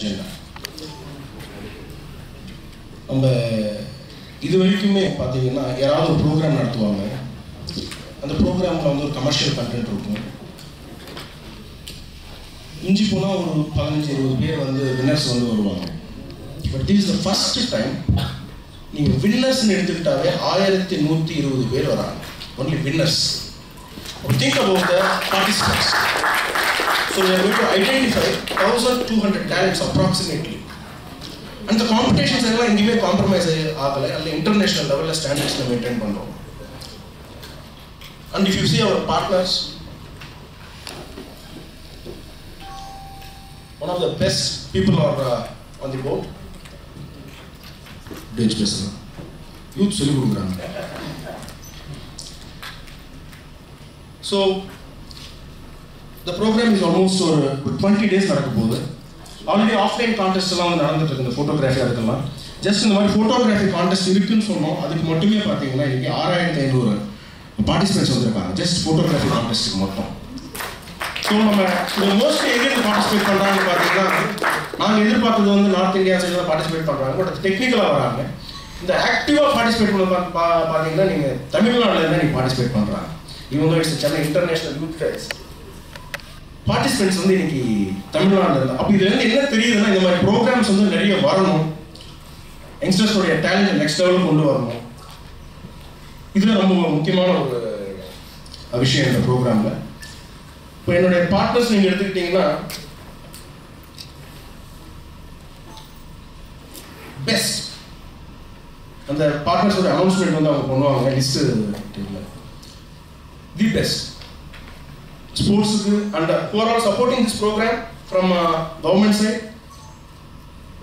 agenda. நம்ம இது வரைக்குமே பார்த்தீங்கன்னா யாராவது ஒரு ப்ரோக்ராம் நடத்துவாங்க. அந்த ப்ரோக்ராமில் வந்து ஒரு கமர்ஷியல் கண்டென்ட் இருக்கும். இஞ்சி போனால் ஒரு 15-20 பேர் வந்து வின்னர்ஸ் வந்து வருவாங்க. But this is the first time நீங்கள் வின்னர்ஸ்ன்னு எடுத்துக்கிட்டாவே 1120 பேர் வராங்க. Only winners. Think about the participants. So we are going to identify 1200 talents approximately. And the competitions are எங்கேயுமே காம்ப்ரமைஸ் ஆகலை. அதில் இன்டர்நேஷனல் லெவலில் ஸ்டாண்டர்ட்ஸில் மெயின்டைன் பண்ணுறோம். And if you see our partners, one of the best people are on the board. Dej பேசுகிறேன். Youth சொல்லி கொடுக்குறாங்க. So the program is almost 20 days நடக்க போகுது. ஆல்ரெடி ஆஃப்லைன் கான்டெஸ்ட் எல்லாம் வந்து நடந்துட்டு இருக்கு. இந்த ஃபோட்டோகிராஃபியாக இருக்கலாம். ஜஸ்ட் இந்த மாதிரி ஃபோட்டோகிராஃபி கான்டெஸ்ட் இருக்குன்னு சொன்னோம். அதுக்கு மட்டுமே பார்த்தீங்கன்னா இன்னைக்கு 6500 பார்ட்டிசிபென்ட்ஸ் வந்திருக்காங்க. ஜஸ்ட் ஃபோட்டோகிராஃபி கான்டெஸ்ட்டுக்கு மட்டும். ஸோ நம்ம இந்த மோஸ்ட்லி எங்கேருந்து பார்ட்டிசிபேட் பண்ணுறாங்கன்னு பார்த்தீங்கன்னா நாங்கள் எதிர்பார்த்தது வந்து நார்த் இந்தியா சைடில் பார்ட்டிசிபேட் பண்ணுறாங்க. பட் டெக்னிக்கலாக வராங்க. இந்த ஆக்டிவாக பார்ட்டிசிபேட் பண்ண பார்த்தீங்கன்னா நீங்கள் தமிழ்நாட்டில் இருந்தால் நீங்கள் பார்ட்டிசிபேட் பண்ணுறாங்க. இவங்க Chennai international youth fares participants வந்து இன்னைக்கு தமிழ்நாட்டில் இருந்தால் அப்போ இதுலேருந்து என்ன தெரியுதுன்னா இந்த மாதிரி ப்ரோக்ராம்ஸ் வந்து நிறைய வரணும். யங்ஸ்டர்ஸோடைய டேலண்ட் நெக்ஸ்ட் லெவலுக்கு கொண்டு வரணும். இதுதான் ரொம்ப முக்கியமான ஒரு விஷயம் இந்த ப்ரோக்ராமில். இப்போ என்னுடைய பார்ட்னர்ஸ் நீங்கள் எடுத்துக்கிட்டீங்கன்னா பெஸ்ட் அந்த பார்ட்னர்ஸோட அனௌன்ஸ்மெண்ட் வந்து அவங்க பண்ணுவாங்க. லிஸ்ட் தெரியல. The best sports and who are all supporting this program from government side.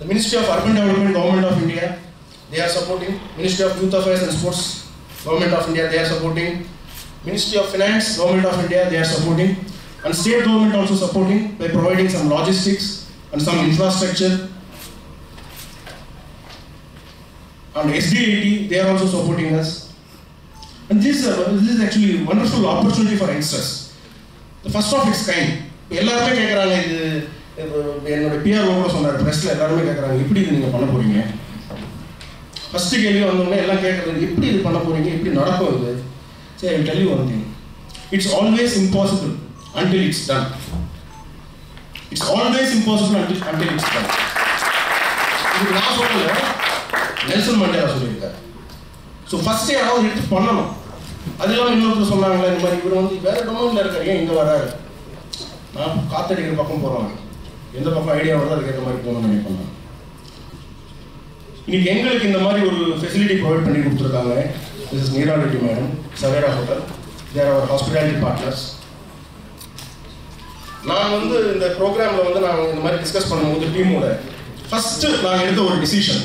The Ministry of Urban Development, Government of India, they are supporting. Ministry of Youth Affairs and Sports, Government of India, they are supporting. Ministry of Finance, Government of India, they are supporting. And state government also supporting by providing some logistics and some infrastructure. And SDAT, they are also supporting us. And this is actually a wonderful opportunity for youngsters. The first of its kind. எல்லாருமே கேட்குறாங்க. இது என்னோட PR ஓட சொன்னார் ப்ரெஸ்ஸில் எல்லாருமே கேட்குறாங்க எப்படி இது நீங்கள் பண்ண போகிறீங்க. ஃபஸ்ட்டு கேள்வி வந்தோடனே எல்லாம் கேட்குறது எப்படி இது பண்ண போகிறீங்க, எப்படி நடக்கும் இது. சரி, I will tell you one thing. It's always impossible until it's done. It's always impossible until it's done. இது நான் சொல்லல, நெல்சன் மண்டேலா சொல்லியிருக்காரு. ஸோ ஃபஸ்ட்டு யாராவது எடுத்து பண்ணணும். அது இல்லாமல் இன்னொருத்தர் சொன்னாங்களே இந்த மாதிரி இவர் வந்து வேறு டொமைனில் இருக்காரு, ஏன் இங்கே வராரு. நான் காத்தடிக்கிற பக்கம் போகிறோம், எந்த பக்கம் ஐடியா வருதோ அதுக்கேற்ற மாதிரி போகணும்னு நினைப்பேன். இன்னைக்கு எங்களுக்கு இந்த மாதிரி ஒரு ஃபெசிலிட்டி ப்ரொவைட் பண்ணி கொடுத்துருக்காங்க. திஸ் இஸ் நீரா ரெட்டி மேடம், சவேரா ஹோட்டல். தேர் அவர் ஹாஸ்பிட்டாலிட்டி பார்ட்னர்ஸ். நான் வந்து இந்த ப்ரோக்ராமில் வந்து நாங்கள் இந்த மாதிரி டிஸ்கஸ் பண்ணும்போது டீமோட ஃபஸ்ட்டு நாங்கள் எடுத்த ஒரு டிசிஷன்,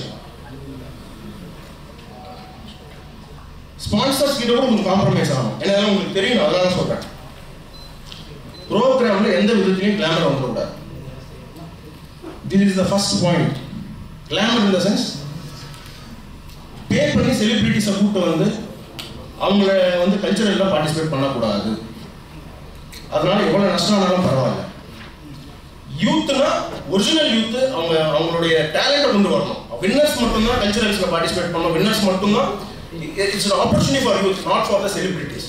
ஸ்பான்சர்ஸ் கிட்ட கூட உங்களுக்கு காம்ப்ரமைஸ் ஆகும். ஏன்னா உங்களுக்கு தெரியும், அதனால சொல்கிறேன். ப்ரோக்ராமில் எந்த விதத்திலையும் கிளாமர் வந்துடக்கூடாது. This is the first point. Glamour in the sense pay பண்ணி செலிபிரிட்டிஸை கூப்பிட்டு வந்து அவங்கள வந்து கல்ச்சரலில் பார்ட்டிசிபேட் பண்ணக்கூடாது. அதனால எவ்வளோ நஷ்டம் ஆனாலும் பரவாயில்ல. யூத்துனா ஒரிஜினல் யூத்து அவங்களுடைய டேலண்ட்டை கொண்டு வரணும். வின்னர்ஸ் மட்டும்தான் கல்ச்சரல்ஸில் பார்ட்டிசிபேட் பண்ணணும். வின்னர்ஸ் மட்டும்தான். It's an opportunity for youth, not for the celebrities.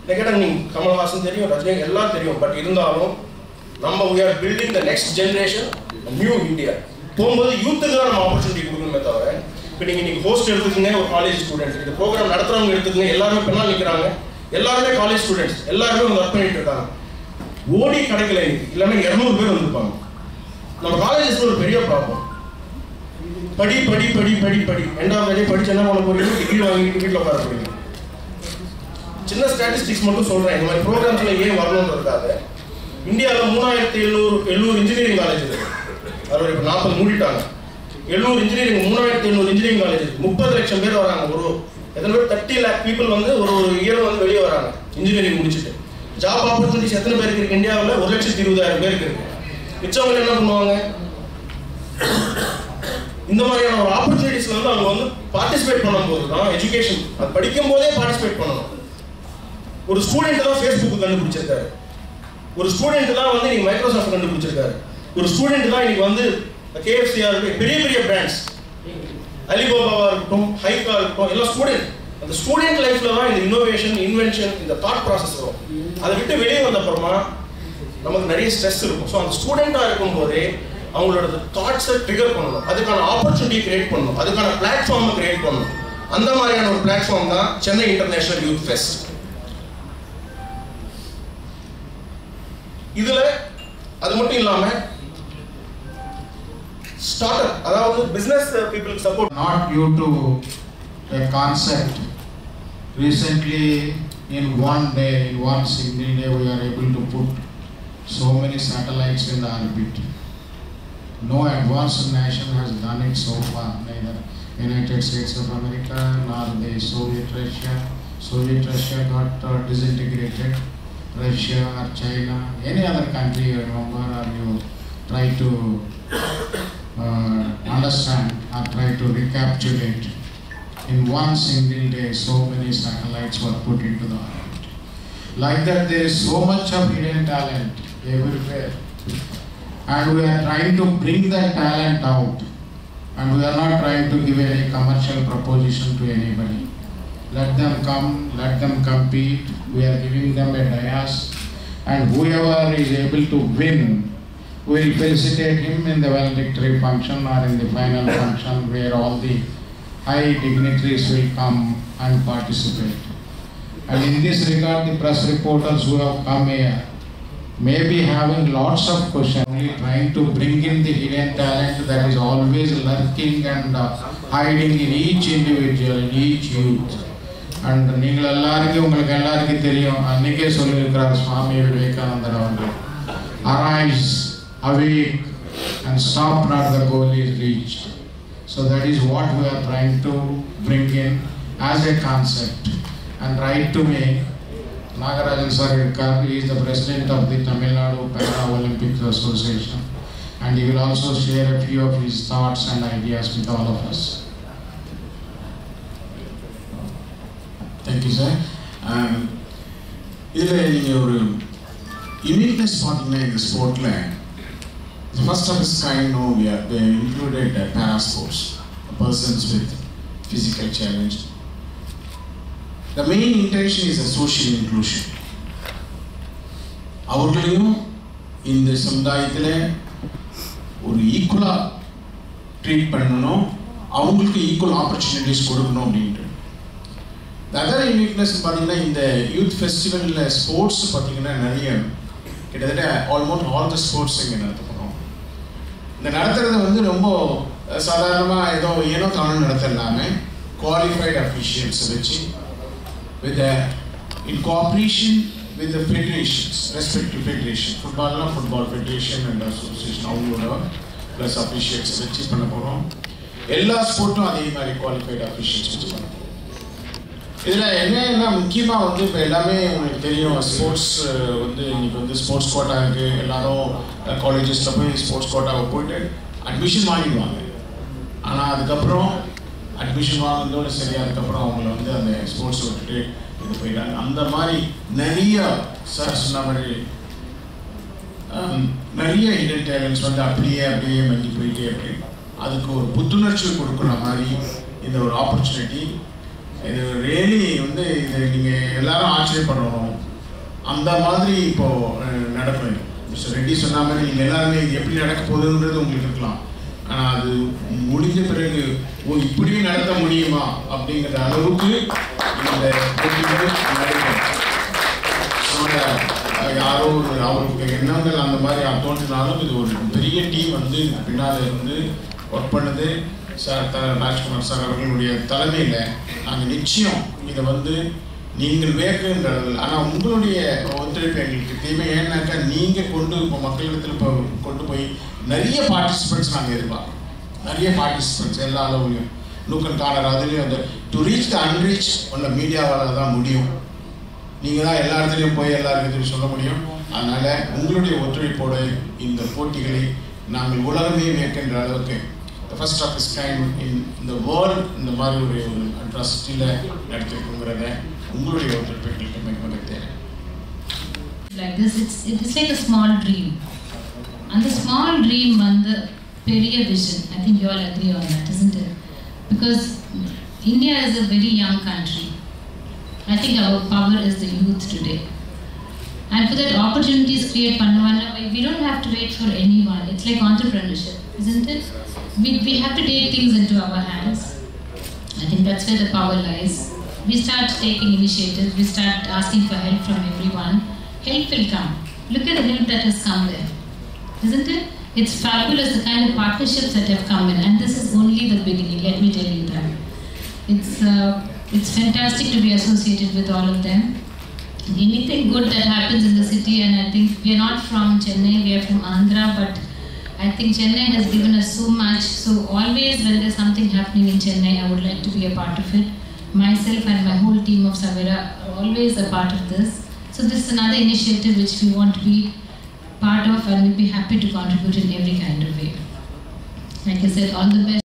நான் கேட்டாங்க, நீங்கள் கமல்ஹாசன் தெரியும், ரஜினி எல்லாம் தெரியும். பட் இருந்தாலும் நம்ம we are building the next generation, a new India. போகும்போது யூத்துக்கு தான் நம்ம ஆப்பர்ச்சுனிட்டி கொடுக்கணுமே தவிர, இப்போ நீங்கள் இன்னைக்கு ஹோஸ்ட் எடுத்துக்கங்க, ஒரு காலேஜ் ஸ்டூடெண்ட்ஸ், இந்த ப்ரோக்ராம் நடத்துகிறவங்க எடுத்துக்கங்க, எல்லாருமே பின்னால் நிற்கிறாங்க, எல்லாருமே காலேஜ் ஸ்டூடெண்ட்ஸ், எல்லாருமே வந்து ஒர்க் பண்ணிட்டு இருக்காங்க. ஓடி கிடைக்கல இன்னைக்கு, இல்லைன்னா 200 பேர் வந்திருப்பாங்க. நம்ம காலேஜஸ்ல ஒரு பெரிய ப்ராப்ளம். படி படி படி படி படி ரெண்டாவது வேலையை படிச்சு என்ன பண்ண போறீங்க, டிகிரி வாங்கிட்டு வீட்டில் உட்கார போறீங்க. சின்ன ஸ்டாட்டிஸ்டிக்ஸ் மட்டும் சொல்றேன். இந்த மாதிரி ப்ரோக்ராம்ஸ்ல ஏன் வரணுன்றதுக்காக இந்தியாவில் 3700 இன்ஜினியரிங் காலேஜ் இருக்கு. அதோட இப்போ 40 மூடிட்டாங்க. 3700 இன்ஜினியரிங் காலேஜ் இருக்கு. 30 லட்சம் பேர் வராங்க. ஒரு எத்தனை பேர் 30 lakh பீப்புள் வந்து ஒரு இயர் வந்து வெளியே வராங்க இன்ஜினியரிங் முடிச்சுட்டு. ஜாப் ஆப்பர்ச்சுனிட்டிஸ் எத்தனை பேருக்கு இருக்கு இந்தியாவில்? 1,20,000 பேருக்கு இருக்கு. மிச்சவங்க என்ன பண்ணுவாங்க? இந்த மாதிரியான ஒரு ஆப்பர்ச்சுனிட்டிஸ்ல வந்து அவங்க வந்து பார்ட்டிசிபேட் பண்ணும்போது தான் எஜுகேஷன், அது படிக்கும் போதே பார்ட்டிசிபேட் பண்ணணும். ஒரு ஸ்டூடெண்ட் தான் ஃபேஸ்புக் கண்டுபிடிச்சிருக்காரு. ஒரு ஸ்டூடெண்ட் தான் வந்து நீங்க மைக்ரோசாஃப்ட் கண்டுபிடிச்சிருக்காரு. ஒரு ஸ்டூடெண்ட் தான் இன்னைக்கு வந்து KFC-யா இருக்கு, பெரிய பெரிய பிராண்ட்ஸ், அலிபாபாவா இருக்கட்டும், ஹைக்கா இருக்கட்டும், எல்லாம் ஸ்டூடெண்ட். அந்த ஸ்டூடெண்ட் லைஃப்ல தான் இந்த இன்னோவேஷன், இன்வென்ஷன், இந்த தாட் ப்ராசஸ் வரும். அதை விட்டு வெளியே வந்த அப்புறமா நமக்கு நிறைய ஸ்ட்ரெஸ் இருக்கும். ஸோ அந்த ஸ்டூடெண்ட்டாக இருக்கும்போதே அவங்களோட தாட்ஸை ட்ரிகர் பண்ணணும், அதுக்கான ஆப்பர்ச்சுனிட்டி கிரியேட் பண்ணணும், அதுக்கான பிளாட்ஃபார்மை கிரியேட் பண்ணணும். அந்த மாதிரியான ஒரு பிளாட்ஃபார்ம் தான் சென்னை இன்டர்நேஷனல் யூத் ஃபெஸ்ட். இதுல அது மட்டும் இல்லாம ஸ்டார்ட் அப், அதாவது பிசினஸ் பீப்புளுக்கு support. Not due to a concept. Recently, in one day, in one single day, we are able to put so many satellites in the orbit. No advanced nation has done it so far, neither United States of America nor the Soviet Russia. Soviet Russia got disintegrated. Russia or China, any other country you remember or you try to understand or try to recapitulate. In one single day, so many satellites were put into the orbit. Like that, there is so much of hidden talent everywhere. And we are trying to bring that talent out. And we are not trying to give any commercial proposition to anybody. Let them come, let them compete. We are giving them a dais. And whoever is able to win, we will felicitate him in the valedictory function or in the final function where all the high dignitaries will come and participate. And in this regard, the press reporters who have come here may be having lots of questions, only trying to bring in the hidden talent that is always lurking and hiding in each individual, in each youth. And நீங்கள் எல்லாருக்கும் உங்களுக்கு எல்லாருக்கும் தெரியும், அன்னைக்கே சொல்லியிருக்கிறார் சுவாமி விவேகானந்தர் அவர்கள், arise, awake and stop not the goal is reached. So that is what we are trying to bring in as a concept. And right to me, Nagarajan sir irkar, he is the president of the Tamil Nadu Para-Olympics Association, and he will also share a few of his thoughts and ideas with all of us. Thank you, sir. இதில் நீங்கள் ஒரு uniqueness பார்த்தீங்கன்னா இந்த ஸ்போர்ட்டில் first of is kind no we are included para sports persons with physical challenge. The main intention is a social inclusion. அவர்களையும் இந்த சமுதாயத்தில் ஒரு ஈக்குவலாக ட்ரீட் பண்ணணும், அவங்களுக்கு ஈக்குவல் ஆப்பர்ச்சுனிட்டிஸ் கொடுக்கணும் அப்படின்ட்டு. அதர் யூனிக்னஸ் பார்த்தீங்கன்னா இந்த யூத் ஃபெஸ்டிவலில் ஸ்போர்ட்ஸ் பார்த்தீங்கன்னா நிறைய கிட்டத்தட்ட ஆல்மோஸ்ட் ஆல் த ஸ்போர்ட்ஸ் இங்கே நடத்தப்படும். இந்த நடத்துறது வந்து ரொம்ப சாதாரணமாக ஏனோ தானோ நடத்த இல்லாமல் குவாலிஃபைடு அஃபிஷியல்ஸை வச்சு with in cooperation with the federations, respective federation, ஃபுட்பால்னா ஃபுட்பால் ஃபெடரேஷன் அண்ட் அசோசியேஷன் அவங்களோட ப்ளஸ் அஃபிஷியல்ஸை வச்சு பண்ண போகிறோம். எல்லா ஸ்போர்ட்டும் அதே மாதிரி குவாலிஃபைடு அஃபிஷியல்ஸ் வச்சு பண்ண போகிறோம். இதில் என்னன்னா முக்கியமாக வந்து இப்போ எல்லாமே உங்களுக்கு தெரியும், ஸ்போர்ட்ஸ் வந்து இன்னைக்கு வந்து ஸ்போர்ட்ஸ் கோட்டா இருக்குது. எல்லாரும் காலேஜஸில் போய் ஸ்போர்ட்ஸ் கோட்டாவை போயிட்டு அட்மிஷன் வாங்கிடுவாங்க. ஆனால் அதுக்கப்புறம் அட்மிஷன் வாங்கினதோட சரி, அதுக்கப்புறம் அவங்கள வந்து அந்த ஸ்போர்ட்ஸை விட்டுட்டு இது போயிட்டாங்க. அந்த மாதிரி நிறைய சார் சொன்ன மாதிரி நிறைய ஹிடன் டேலண்ட்ஸ் வந்து அப்படியே மங்கி போயிட்டே இருக்கு. அதுக்கு ஒரு புத்துணர்ச்சி கொடுக்குற மாதிரி இந்த ஒரு ஆப்பர்ச்சுனிட்டி, இது ரியலி வந்து இது நீங்கள் எல்லாரும் ஆச்சரியப்படணும். அந்த மாதிரி இப்போது நடக்கும். மிஸ்டர் ரெட்டி சொன்ன மாதிரி நீங்கள் எல்லாருமே இது எப்படி நடக்க போகுதுன்றது உங்களுக்கு இருக்கலாம். ஆனால் அது முடிஞ்ச பிறகு இப்படியும் நடத்த முடியுமா அப்படிங்கிற அளவுக்கு இந்த போட்டிகள் நடைபெறும். யாரோ அவருக்கு எண்ணங்கள் அந்த மாதிரி தோன்றினாலும் இது ஒரு பெரிய டீம் வந்து இதுக்கு பின்னால் இருந்து ஒர்க் பண்ணுது. சார் ராஜ்குமார் சார் அவர்களுடைய தலைமையில் நாங்கள் நிச்சயம் இதை வந்து நீங்கள் வேக்குன்றது. ஆனால் உங்களுடைய ஒத்துழைப்பு எங்களுக்கு தேவை. ஏன்னாக்கா நீங்கள் இப்போ மக்களிடத்தில் இப்போ கொண்டு போய் நிறைய பார்ட்டிசிபெண்ட்ஸ் நாங்கள் எதிர்பார்க்கோம். நிறைய பார்ட்டிசிபெண்ட்ஸ் எல்லா அளவுலையும் நூக்கன் காலர் அதுலேயும் அந்த டு ரீச் த அன்ரீச் உள்ள மீடியாவால் தான் முடியும். நீங்கள் தான் எல்லா இடத்துலையும் போய் எல்லா இடத்துலையும் சொல்ல முடியும். அதனால் உங்களுடைய ஒத்துழைப்போடு இந்த போட்டிகளை நாங்கள் உலகமே மேற்கின்ற அளவுக்கு first of is kind in இந்த வேர்ல்ட் இந்த மாதிரி ஒரு ட்ரஸ்டில் நடத்திருக்குங்கிறத உங்களுடைய ஒத்துழைப்புகளுக்கு மிக மிக தேவை. Like this, it's like a small dream. And the small dream and the Periya vision, I think you all agree on that, isn't it? Because India is a very young country. I think our power is the youth today. And for that opportunities create Pannavanna, we don't have to wait for anyone. It's like entrepreneurship, isn't it? We have to take things into our hands. I think that's where the power lies. We start taking initiatives, we start asking for help from everyone. Help will come. Look at the help that has come there, isn't it? It's fabulous, the kind of partnerships that have come in, and this is only the beginning, let me tell you that. It's fantastic to be associated with all of them. Anything good that happens in the city, and I think we are not from Chennai, we are from Andhra, but I think Chennai has given us so much, so always when there's something happening in Chennai, I would like to be a part of it. Myself and my whole team of Savera are always a part of this. So this is another initiative which we want to be part of, and we'll be happy to contribute in every kind of way. Like I said, all the best.